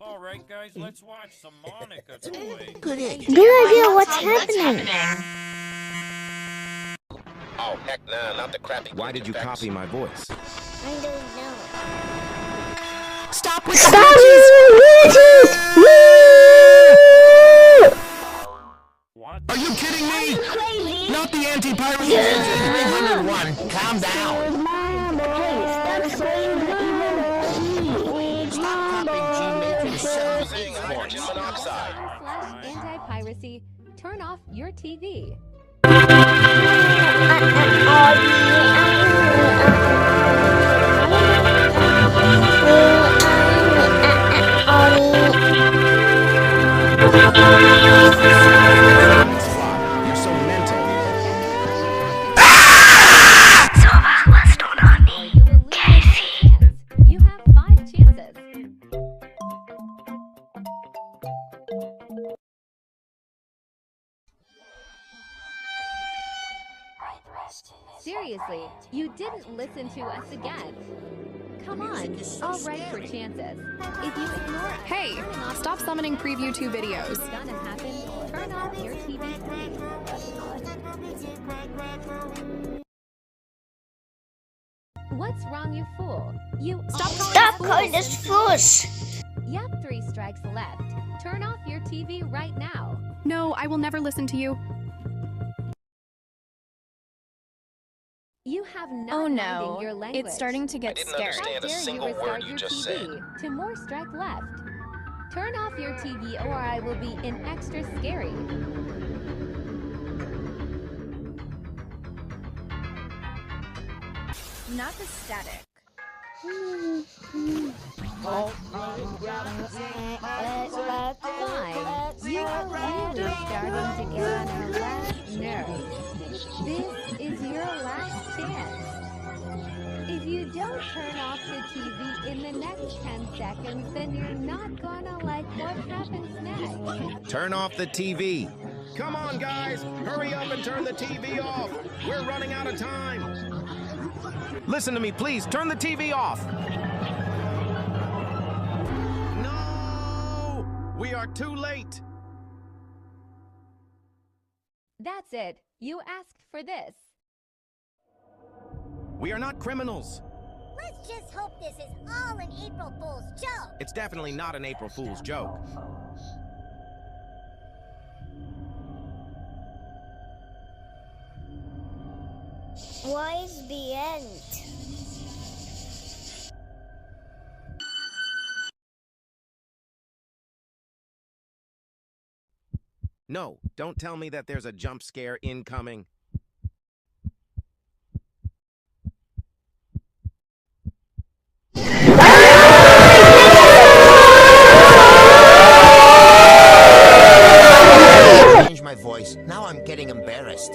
All right, guys, let's watch some Monica toys. Good idea. What's happening? Oh, heck nah, not the crappy. Why did you copy my voice? I don't know. Stop with the glitches! What? Are you kidding me? Crazy. Not the anti-piracy engine 301. Calm down. Hey, stop saying Stop copying G-Matrix using hydrogen monoxide. Anti-piracy. Turn off your TV. You're so mental. You have 5 chances. Seriously, you didn't listen to us again. Come on, all right for chances. If you ignore us, Hey, stop summoning Preview 2 videos. what's gonna happen, turn off your TV. What's wrong, you fool? You Stop calling us fools. You have 3 strikes left. Turn off your TV right now. No, I will never listen to you. You have not Oh minding no, your language. it's starting to I get didn't scary. understand a Dare single you word restart you your just TV? said. 2 more strike left. Turn off your TV or I will be in extra scary. Not the static. Fine. You are really starting to get on our last nerves. This is your last chance. If you don't turn off the TV in the next 10 seconds, then you're not gonna like what happens next. Turn off the TV. Come on, guys. Hurry up and turn the TV off. We're running out of time. Listen to me, please. Turn the TV off. No! We are too late. That's it. You asked for this. We are not criminals. Let's just hope this is all an April Fool's joke. It's definitely not an April Fool's joke. Why is the end? No, don't tell me that there's a jump scare incoming. Change my voice. Now I'm getting embarrassed.